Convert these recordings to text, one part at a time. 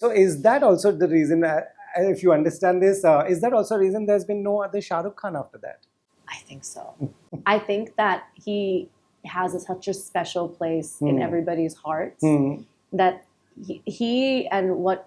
So is that also the reason, if you understand this, is that also the reason there's been no other Shah Rukh Khan after that? I think so. I think that he has such a special place in everybody's hearts that he and what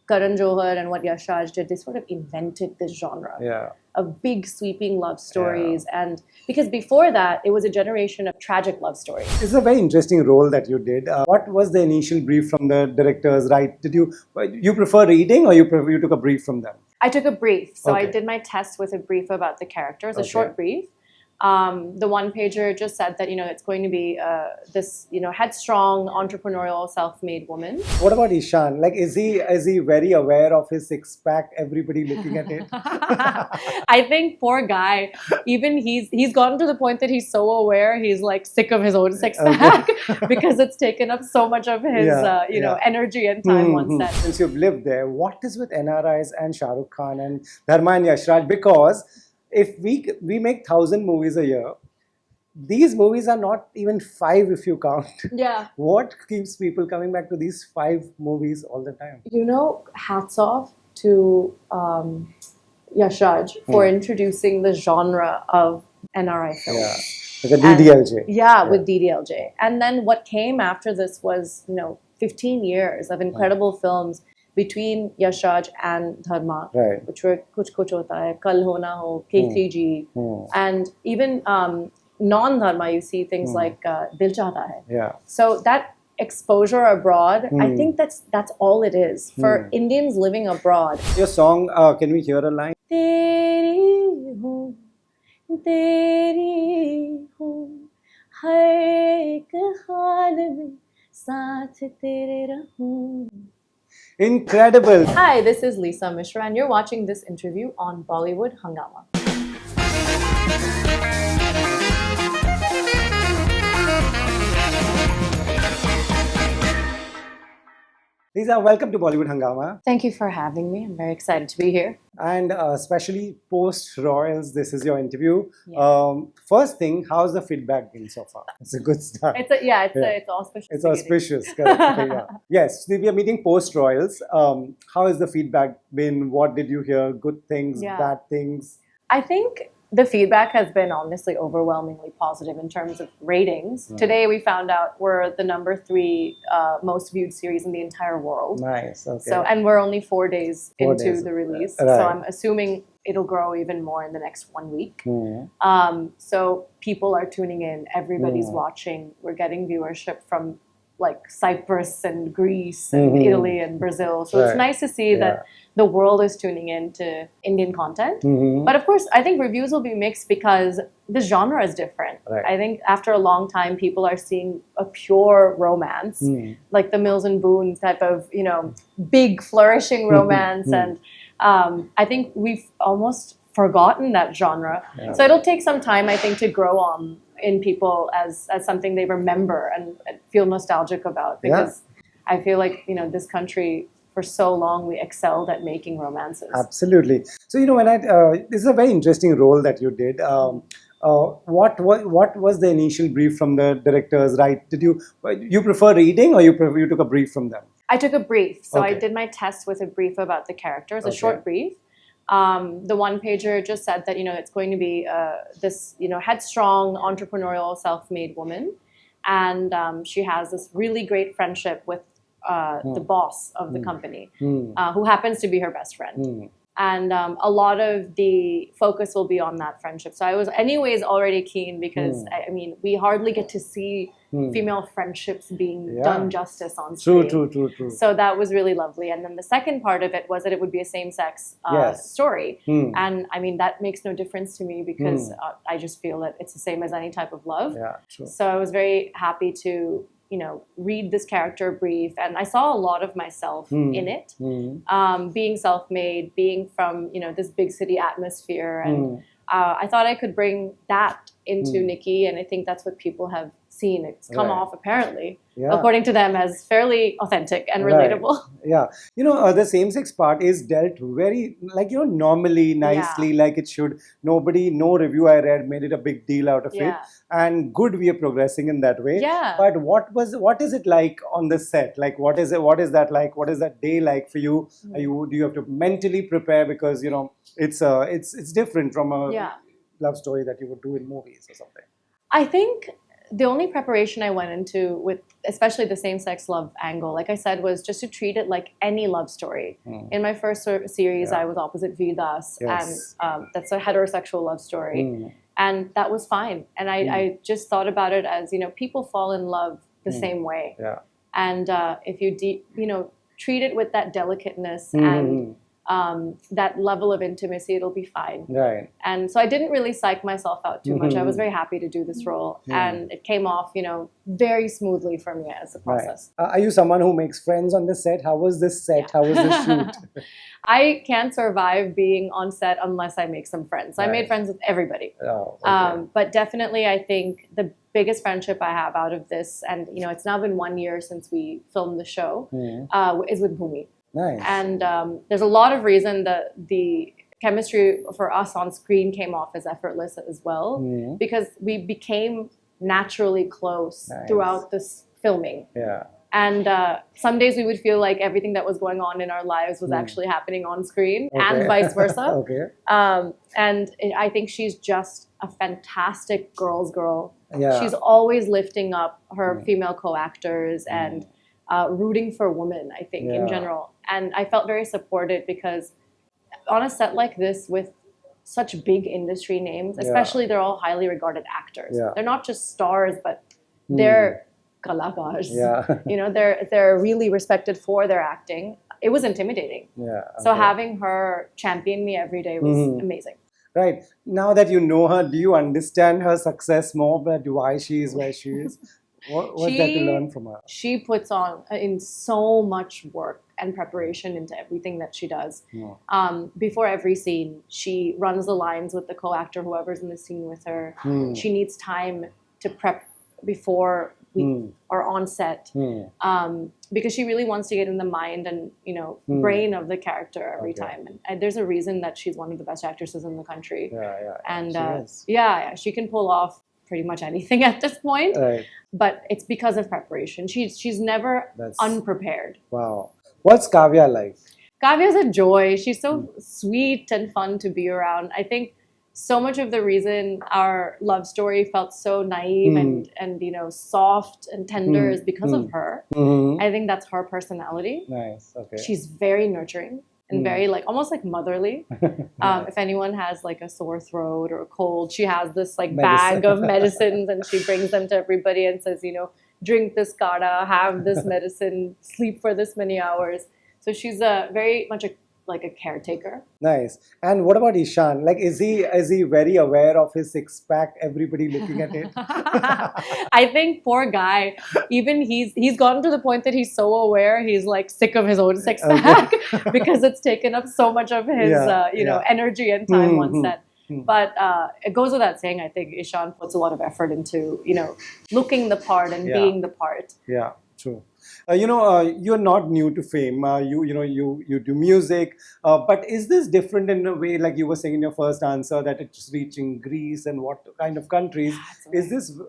Karan Johar and what Yash Raj did, they sort of invented this genre of big sweeping love stories. And because before that, it was a generation of tragic love stories. It's a very interesting role that you did. What was the initial brief from the directors, right? Did you prefer reading, or you took a brief from them? I took a brief. So I did my test with a brief about the characters, a short brief. The one pager just said that, it's going to be this, headstrong, entrepreneurial, self-made woman. What about Ishan? Like, is he very aware of his six-pack? Everybody looking at it. I think poor guy. Even he's gotten to the point that he's so aware he's like sick of his own six-pack because it's taken up so much of his energy and time on set. Since you've lived there, what is with NRIs and Shah Rukh Khan and Dharma and Yash Raj? Because if we make 1,000 movies a year, these movies are not even 5 if you count. Yeah. What keeps people coming back to these 5 movies all the time? Hats off to Yash Raj for introducing the genre of NRI films. Yeah, like a DDLJ. With DDLJ. And then what came after this was, 15 years of incredible films between Yash Raj and Dharma, which were Kuch Kuch Hota Hai, Kal Ho Na Ho, K3G, and even non-Dharma, you see things like Dil Chahta Hai. Yeah. So that exposure abroad, I think that's all it is for Indians living abroad. Your song, can we hear a line? Teri hoon, har ek haal mein saath tere rahun. Incredible. Hi, this is Lisa Mishra, and you're watching this interview on Bollywood Hungama. Lisa, welcome to Bollywood Hungama. Thank you for having me. I'm very excited to be here. And especially post-Royals, this is your interview. Yes. First thing, how's the feedback been so far? It's a good start. It's auspicious. It's auspicious. Correct. Yes, we are meeting post-Royals. How has the feedback been? What did you hear? Good things, bad things? I think the feedback has been honestly overwhelmingly positive in terms of ratings. Today we found out we're the number 3 most viewed series in the entire world. Nice. Okay. So, and we're only 4 days into the release. Right. So I'm assuming it'll grow even more in the next 1 week. So people are tuning in. Everybody's watching. We're getting viewership from like Cyprus and Greece and Italy and Brazil. So it's nice to see that the world is tuning in to Indian content. But of course, I think reviews will be mixed because the genre is different. I think after a long time, people are seeing a pure romance, like the Mills and Boone type of, big flourishing romance. And I think we've almost forgotten that genre. So it'll take some time, I think, to grow on in people as something they remember and feel nostalgic about, because I feel like this country for so long we excelled at making romances. Absolutely. So when this is a very interesting role that you did. What was the initial brief from the directors, right? Did you prefer reading, or you took a brief from them? I took a brief. So I did my test with a brief about the characters, a short brief. The one pager just said that it's going to be this headstrong, entrepreneurial, self-made woman, and she has this really great friendship with the boss of the company, who happens to be her best friend. And a lot of the focus will be on that friendship. So I was anyways already keen because, we hardly get to see female friendships being done justice on screen. True. So that was really lovely. And then the second part of it was that it would be a same-sex story. And that makes no difference to me because I just feel that it's the same as any type of love. Yeah, true. So I was very happy to read this character brief, and I saw a lot of myself in it, being self-made, being from this big city atmosphere, and I thought I could bring that into Nikki, and I think that's what people have scene. It's come off apparently, Yeah. according to them, as fairly authentic and Right. relatable. Yeah, the same-sex part is dealt very, like, normally, nicely, like it should. Nobody, no review I read made it a big deal out of it, Yeah. and good, we are progressing in that way. Yeah. But what is it like on the set? Like, what is that like? What is that day like for you? Do you have to mentally prepare, because it's different from a Yeah. love story that you would do in movies or something. I think the only preparation I went into with, especially the same-sex love angle, like I said, was just to treat it like any love story. In my first series, I was opposite Vidas, Yes. and that's a heterosexual love story, and that was fine. And I just thought about it as, people fall in love the same way, Yeah. and if you treat it with that delicateness and that level of intimacy, it'll be fine. Right. And so I didn't really psych myself out too much. I was very happy to do this role, and it came off, very smoothly for me as a process. Right. Are you someone who makes friends on the set? How was this set? Yeah. How was the shoot? I can't survive being on set unless I make some friends. I made friends with everybody. Oh, okay. But definitely, I think the biggest friendship I have out of this, and it's now been 1 year since we filmed the show, is with Bhumi. Nice. And there's a lot of reason that the chemistry for us on screen came off as effortless as well, because we became naturally close throughout this filming. Yeah. And some days we would feel like everything that was going on in our lives was actually happening on screen, and vice versa. Okay. And I think she's just a fantastic girl's girl. Yeah. She's always lifting up her female co-actors and rooting for women, I think, in general. And I felt very supported, because on a set like this with such big industry names, especially they're all highly regarded actors. Yeah. They're not just stars, but they're kalakars. Yeah. They're really respected for their acting. It was intimidating. Yeah. So okay. having her champion me every day was amazing. Right. Now that you know her, do you understand her success more, but why she is where she is? What's there to learn from her? She puts on in so much work and preparation into everything that she does. Before every scene, she runs the lines with the co-actor, whoever's in the scene with her. She needs time to prep before we are on set, because she really wants to get in the mind and brain of the character every time. And there's a reason that she's one of the best actresses in the country. And she can pull off pretty much anything at this point. Right. But it's because of preparation. She's never unprepared. Wow. What's Kavya like? Kavya's a joy. She's so sweet and fun to be around. I think so much of the reason our love story felt so naive and soft and tender is because of her. I think that's her personality. Nice. Okay. She's very nurturing and very almost like motherly. If anyone has like a sore throat or a cold, she has this bag of medicines, and she brings them to everybody and says, drink this kada, have this medicine, sleep for this many hours. So she's very much a caretaker. Nice. And what about Ishan? Like, is he very aware of his six pack? Everybody looking at it. I think poor guy. Even he's gotten to the point that he's so aware he's sick of his own six pack because it's taken up so much of his energy and time on set. But it goes without saying, I think Ishan puts a lot of effort into looking the part and being the part. Yeah, true. You're not new to fame. You do music, but is this different in a way, like you were saying in your first answer, that it's reaching Greece and what kind of countries?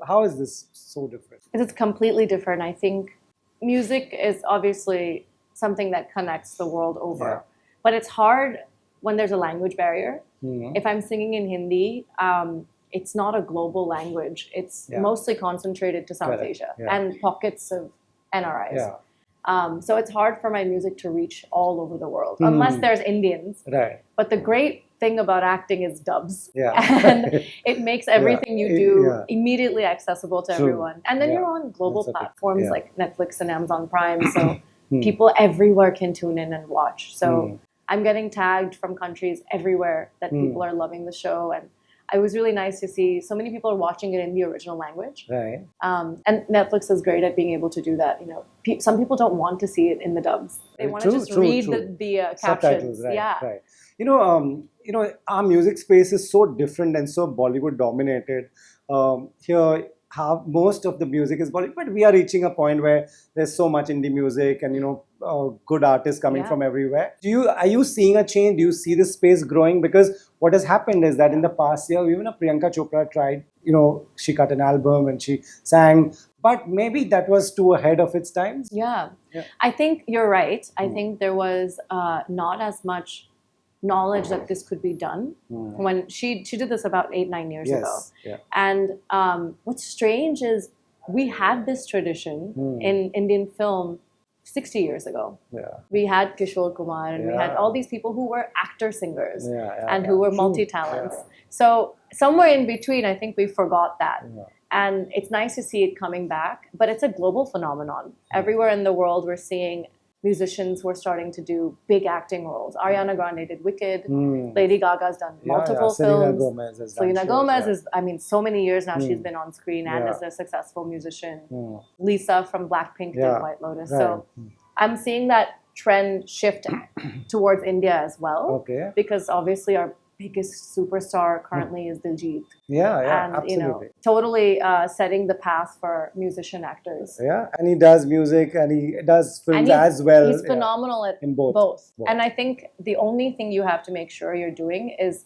How is this so different? It's completely different. I think music is obviously something that connects the world over, but it's hard when there's a language barrier. If I'm singing in Hindi, it's not a global language. It's mostly concentrated to South Asia and pockets of NRIs. So it's hard for my music to reach all over the world, unless there's Indians. Right. But the great thing about acting is dubs. Yeah. And it makes everything you do immediately accessible to everyone. And then you're on global platforms like Netflix and Amazon Prime. So people everywhere can tune in and watch. So I'm getting tagged from countries everywhere that people are loving the show. And it was really nice to see so many people are watching it in the original language. Right. And Netflix is great at being able to do that. Some people don't want to see it in the dubs. They want to just read the captions. Right. Our music space is so different and so Bollywood dominated. Here, how most of the music is Bollywood, but we are reaching a point where there's so much indie music and good artists coming Yeah. from everywhere. Are you seeing a change? Do you see this space growing? Because what has happened is that in the past year, even Priyanka Chopra tried, she cut an album and she sang, but maybe that was too ahead of its times. Yeah. Yeah. I think you're right. I think there was not as much knowledge that this could be done when she did this about 8-9 years ago. Yes. Yeah. And what's strange is we had this tradition in Indian film 60 years ago. Yeah. We had Kishore Kumar and we had Yeah. all these people who were actor singers and Yeah. who were True. multi-talents. Yeah. So somewhere in between, I think we forgot that. Yeah. And it's nice to see it coming back, but it's a global phenomenon. Everywhere in the world, we're seeing musicians who are starting to do big acting roles. Ariana Grande did Wicked. Lady Gaga's done multiple Selena films. Gomez has done Selena shows, Gomez yeah. is, so many years now she's been on screen and Yeah. is a successful musician. Mm. Lisa from Blackpink Yeah. did White Lotus. Right. So I'm seeing that trend shift towards India as well. Okay. Because obviously our biggest superstar currently is Diljit. Yeah, And, absolutely. totally setting the path for musician actors. Yeah, and he does music and he does films And he's, as well. he's yeah. phenomenal at In both. both. Both. And I think the only thing you have to make sure you're doing is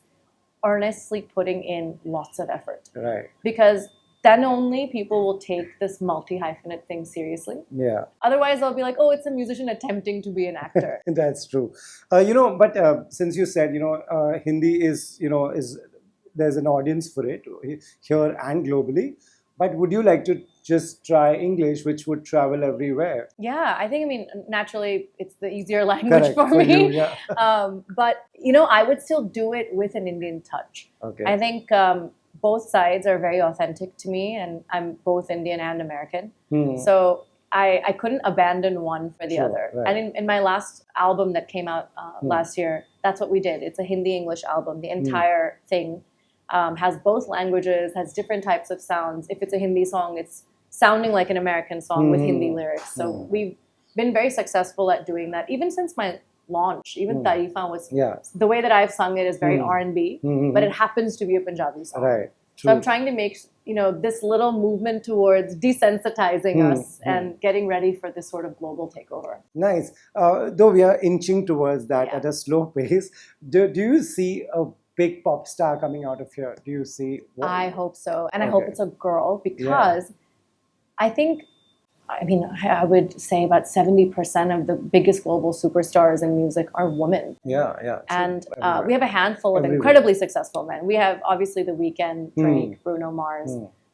earnestly putting in lots of effort. Right. Because then only people will take this multi-hyphenate thing seriously. Yeah, Otherwise, they'll be like, oh, it's a musician attempting to be an actor. that's true. But since you said, Hindi is there's an audience for it here and globally. But would you like to just try English, which would travel everywhere? Yeah, I mean, naturally, it's the easier language Correct, for for me. you, yeah. But, I would still do it with an Indian touch. Okay. I think both sides are very authentic to me, and I'm both Indian and American. So I couldn't abandon one for the Sure, other. right. And in my last album that came out last year, that's what we did. It's a Hindi-English album. The entire thing has both languages, has different types of sounds. If it's a Hindi song, it's sounding like an American song with Hindi lyrics. So we've been very successful at doing that. Even since my launch, even Tarifa was, the way that I've sung it is very R&B, but it happens to be a Punjabi song. Right. So I'm trying to make, this little movement towards desensitizing us and getting ready for this sort of global takeover. Nice. Though we are inching towards that Yeah. at a slow pace, do you see a big pop star coming out of here? Do you see? I hope so. And I hope Okay. it's a girl because I would say about 70% of the biggest global superstars in music are women. Yeah. True. And Everywhere. we have a handful of Everywhere. incredibly successful men. We have obviously The Weeknd, Drake, Bruno Mars.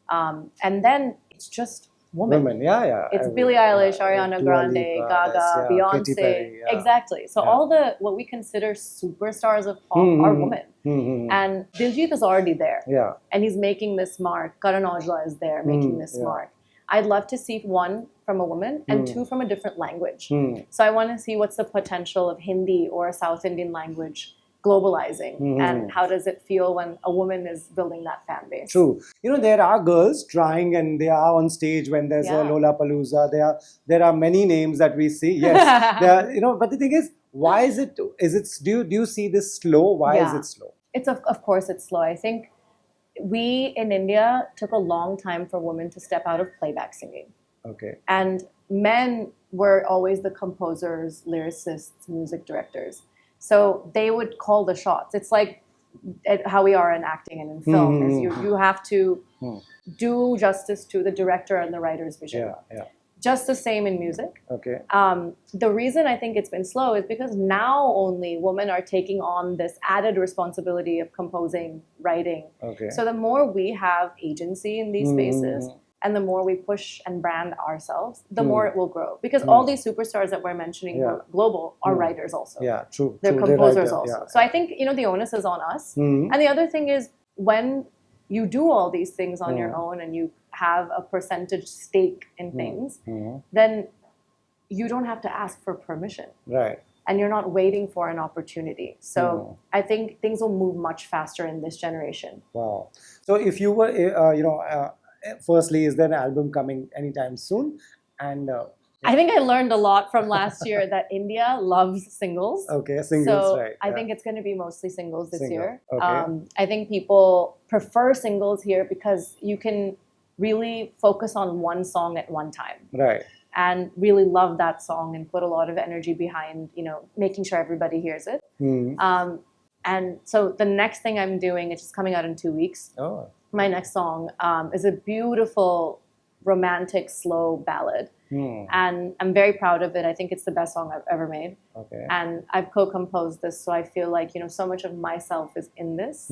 And then it's just women. Women, yeah. It's everywhere. Billie Eilish, Yeah, Ariana Dua Grande, Lipa, Gaga, Katy Beyonce. Perry, yeah. Exactly. So Yeah. all the what we consider superstars of pop are women. And Diljit is already there. Yeah. And he's making this mark. Karan Aujla is there making this yeah. mark. I'd love to see one from a woman and two from a different language. So I want to see what's the potential of Hindi or a South Indian language globalizing and how does it feel when a woman is building that fan base. True. There are girls trying and they are on stage when there's a Lollapalooza. There are many names that we see. Yes. There are, but the thing is, why is it do you see this slow? Why is it slow? It's of course it's slow. I think we in India took a long time for women to step out of playback singing. Okay. And men were always the composers, lyricists, music directors. So they would call the shots. It's like how we are in acting and in film. Is you have to do justice to the director and the writer's vision. Yeah. Just the same in music. Okay. The reason I think it's been slow is because now only women are taking on this added responsibility of composing, writing. Okay. So the more we have agency in these spaces, and the more we push and brand ourselves, the more it will grow. Because all these superstars that we're mentioning global are writers also. Yeah, true. They're true. composers write, also. yeah. So I think, the onus is on us. And the other thing is when you do all these things on your own and you have a percentage stake in things, then you don't have to ask for permission. Right. And you're not waiting for an opportunity. So I think things will move much faster in this generation. Wow. So if you were, firstly, is there an album coming anytime soon? And I think I learned a lot from last year that India loves singles. okay, singles, So right? I think it's going to be mostly singles this Single, year. okay. I think people prefer singles here because you can really focus on one song at one time. Right. And really love that song and put a lot of energy behind, making sure everybody hears it. And so the next thing I'm doing, it's just coming out in 2 weeks. Oh. My next song is a beautiful, romantic, slow ballad. And I'm very proud of it. I think it's the best song I've ever made. Okay. And I've co-composed this, so I feel like, so much of myself is in this.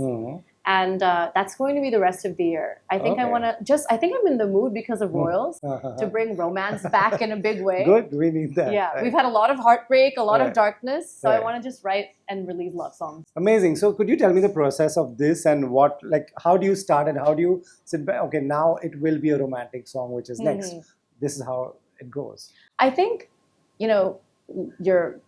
And that's going to be the rest of the year. I think I think I'm in the mood because of Royals to bring romance back in a big way. Good, we need that. Yeah, right. we've had a lot of heartbreak, a lot Right. of darkness. So Right. I want to just write and release love songs. Amazing. So could you tell me the process of this and how do you start and how do you sit back? Okay, now it will be a romantic song, which is next. This is how it goes. I think, your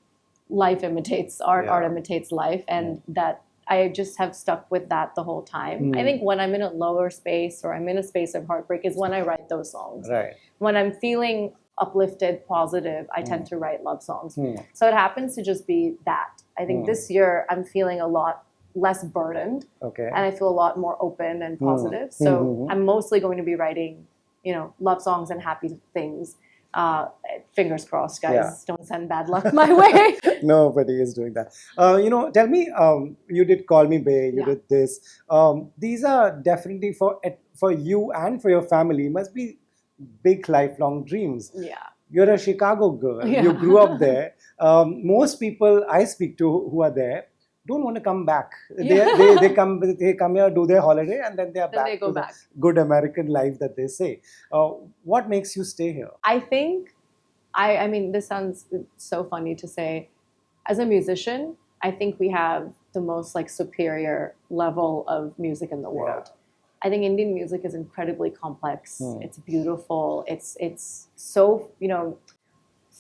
life imitates art, art imitates life, and that I just have stuck with that the whole time. I think when I'm in a lower space or I'm in a space of heartbreak is when I write those songs. Right. When I'm feeling uplifted, positive, I tend to write love songs. So it happens to just be that. I think this year I'm feeling a lot less burdened. Okay. And I feel a lot more open and positive. So I'm mostly going to be writing, love songs and happy things. Fingers crossed, guys. Yeah. Don't send bad luck my way. Nobody is doing that. Tell me, you did Call Me Bae, you did this. These are definitely for you and for your family, must be big lifelong dreams. Yeah. You're a Chicago girl. Yeah. You grew up there. Most people I speak to who are there don't want to come back. They come here, do their holiday, and then they are back to the good American life that they say. What makes you stay here? I think, I mean, this sounds so funny to say. As a musician, I think we have the most superior level of music in the world. Yeah. I think Indian music is incredibly complex. It's beautiful. It's so,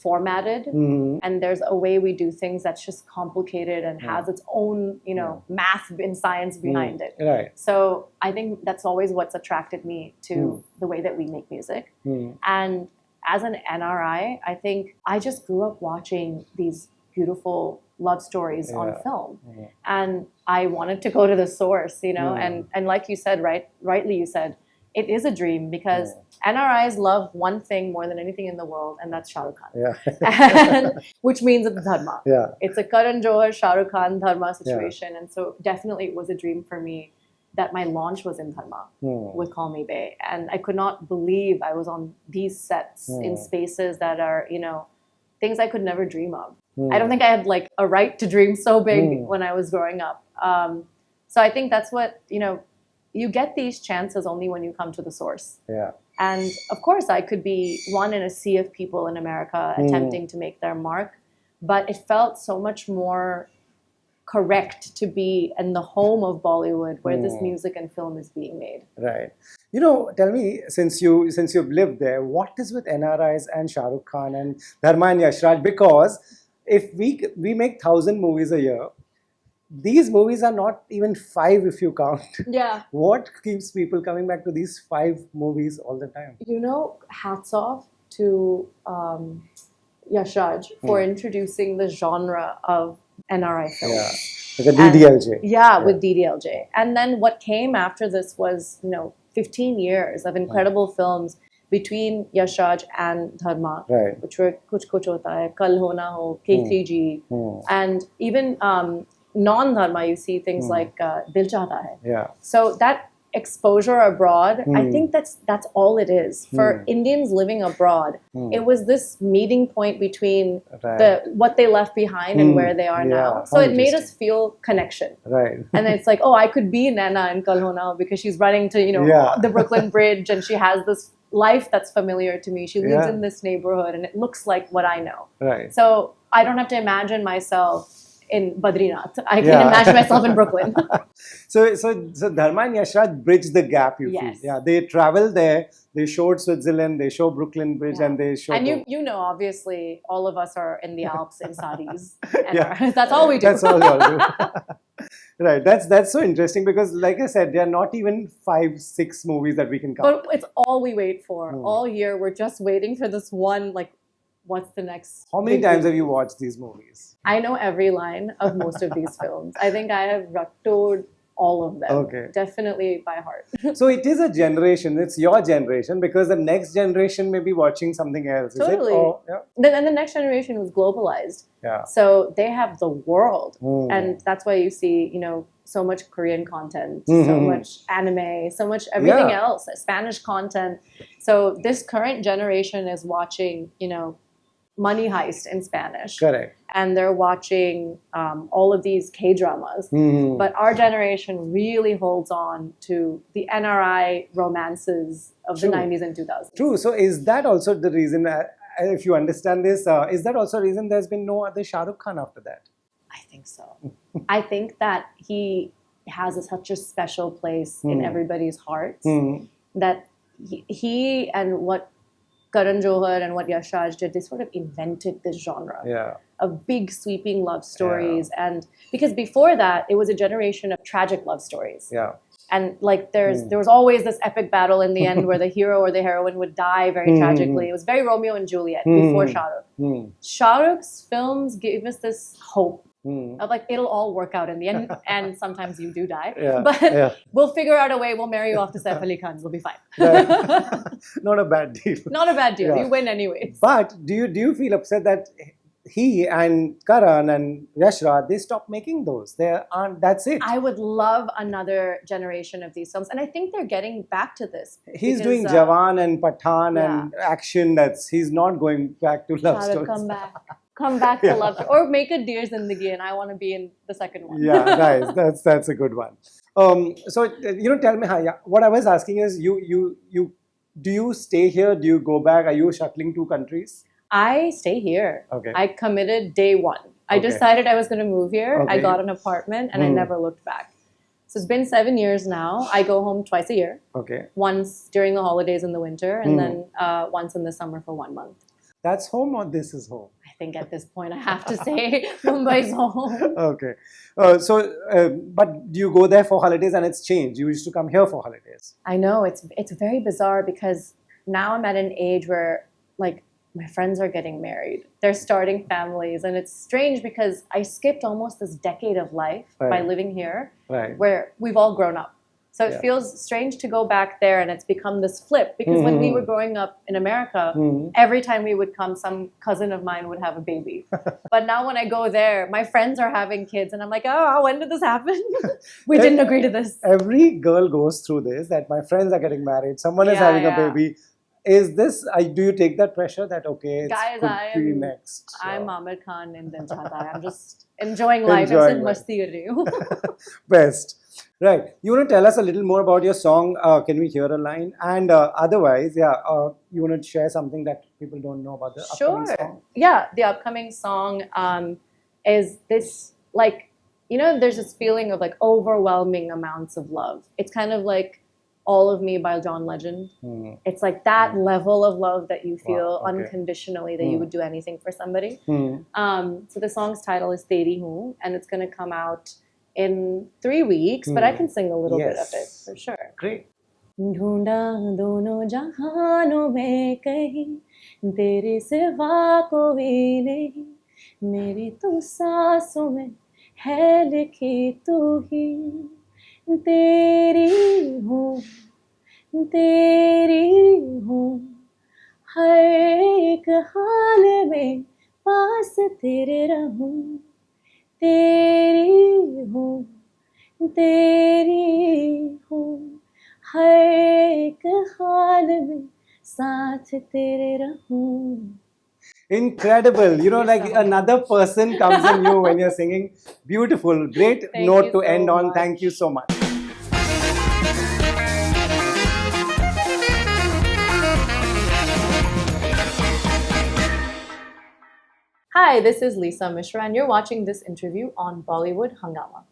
formatted, and there's a way we do things that's just complicated and has its own, math and science behind it. Right. So I think that's always what's attracted me to the way that we make music. And as an NRI, I think I just grew up watching these beautiful love stories on film. And I wanted to go to the source, and like you said, rightly you said, it is a dream because NRIs love one thing more than anything in the world, and that's Shah Rukh Khan. Yeah. Which means it's dharma. Yeah. It's a Karan Johar, Shah Rukh Khan dharma situation. And so definitely it was a dream for me that my launch was in dharma with Call Me Bae. And I could not believe I was on these sets in spaces that are, things I could never dream of. I don't think I had a right to dream so big when I was growing up. So I think that's what, you get these chances only when you come to the source. Yeah. And of course, I could be one in a sea of people in America attempting to make their mark, but it felt so much more correct to be in the home of Bollywood where this music and film is being made. Right. Tell me, since you've lived there, what is with NRIs and Shah Rukh Khan and Dharma and Yash Raj? Because if we make 1,000 movies a year, these movies are not even 5 if you count. Yeah. What keeps people coming back to these 5 movies all the time? Hats off to Yash Raj for introducing the genre of NRI films. Yeah, like a DDLJ. With DDLJ. And then what came after this was, 15 years of incredible films between Yash Raj and Dharma, which were Kuch Kuch Hota Hai, Kal Ho Na Ho, K3G, and even non-Dharma, you see things like Dil Chahta Hai. Yeah. So that exposure abroad, I think that's all it is. For Indians living abroad, it was this meeting point between what they left behind and where they are now. So it made us feel connection. Right. And then it's like, I could be Naina in Kal Ho Na Ho because she's running to, the Brooklyn Bridge and she has this life that's familiar to me. She lives in this neighborhood and it looks like what I know. Right. So I don't have to imagine myself in Badrinath. I can imagine myself in Brooklyn. So Dharma and Yash Raj bridge the gap, you feel. Yeah, they travel there, they showed Switzerland, they show Brooklyn Bridge, and they show... And obviously, all of us are in the Alps in saris. That's all we do. That's all you all do. Right, that's so interesting because, like I said, there are not even 5, 6 movies that we can count. But it's all we wait for. All year, we're just waiting for this one, what's the next? How many times have you watched these movies? I know every line of most of these films. I think I have raktoed all of them. Okay. Definitely by heart. So it is a generation. It's your generation because the next generation may be watching something else. Is Totally. it? Oh, yeah. And the next generation was globalized. Yeah. So they have the world. Mm. And that's why you see, you know, so much Korean content, Mhm. so much anime, so much everything Yeah. else, Spanish content. So this current generation is watching, you know, Money Heist in Spanish. Correct. And they're watching all of these K-dramas. Mhm. But our generation really holds on to the NRI romances of True. the 90s and 2000s. True. So is that also the reason, if you understand this, is that also the reason there's been no other Shah Rukh Khan after that? I think so. I think that he has such a special place in everybody's hearts that he and what Karan Johar and what Yash Raj did, they sort of invented this genre Yeah. of big sweeping love stories. And because before that, it was a generation of tragic love stories. Yeah. And like there was always this epic battle in the end where the hero or the heroine would die very tragically. It was very Romeo and Juliet before Shah Rukh. Shah Rukh's films gave us this hope of like it'll all work out in the end, and sometimes you do die, but we'll figure out a way. We'll marry you off to Saif Ali Khan. We'll be fine. Not a bad deal. Not a bad deal. Yeah. You win anyways. But do you feel upset that he and Karan and Yash Raj, they stopped making those? They aren't. That's it. I would love another generation of these films, and I think they're getting back to this. He's because, doing Jawan and Pathan and action. He's not going back to love Shah Rukh, stories. come back to love, or make it Dear Zindagi, and I want to be in the second one. Yeah, nice. That's a good one. So tell me, what I was asking is, you do you stay here? Do you go back? Are you shuttling two countries? I stay here. Okay. I committed day one. I Okay. decided I was going to move here. I Okay. got an apartment, and I never looked back. So it's been 7 years now. I go home twice a year. Okay. Once during the holidays in the winter, and then once in the summer for 1 month. That's home or this is home? I think at this point I have to say Mumbai's home. Okay. But do you go there for holidays and it's changed? You used to come here for holidays. I know it's very bizarre because now I'm at an age where like my friends are getting married. They're starting families, and it's strange because I skipped almost this decade of life by Right. living here, Right. where we've all grown up. So it feels strange to go back there, and it's become this flip because when we were growing up in America, every time we would come, some cousin of mine would have a baby. But now when I go there, my friends are having kids, and I'm like, oh, when did this happen? We didn't agree to this. Every girl goes through this, that my friends are getting married, someone is having a baby. Is this, do you take that pressure that, okay, it's Guys, could be next? I'm Amir Khan in Dil Chahta Hai. I'm just enjoying life. I'm Enjoying just masti kar rahi hu. Best. Right. You want to tell us a little more about your song? Can we hear a line? And otherwise, you want to share something that people don't know about the upcoming song? Yeah, the upcoming song is this, like, there's this feeling of like overwhelming amounts of love. It's kind of like All of Me by John Legend. It's like that level of love that you feel unconditionally, that you would do anything for somebody. So the song's title is Teri Hoon, and it's going to come out in 3 weeks, but I can sing a little bit of it for sure. Great. ढूंढा दोनों जहानों में कहीं तेरे सिवा कोई नहीं, मेरी तो सांसों में है लिखी तू ही, तेरी हूँ हर एक हाल में पास तेरे रहूं, तेरी हूँ हर एक हाल में साथ तेरे रहूं. Incredible. Like so another person comes in you when you're singing. Beautiful. Great Thank note you to so end on. much. Thank you so much. Hi, this is Lisa Mishra, and you're watching this interview on Bollywood Hungama.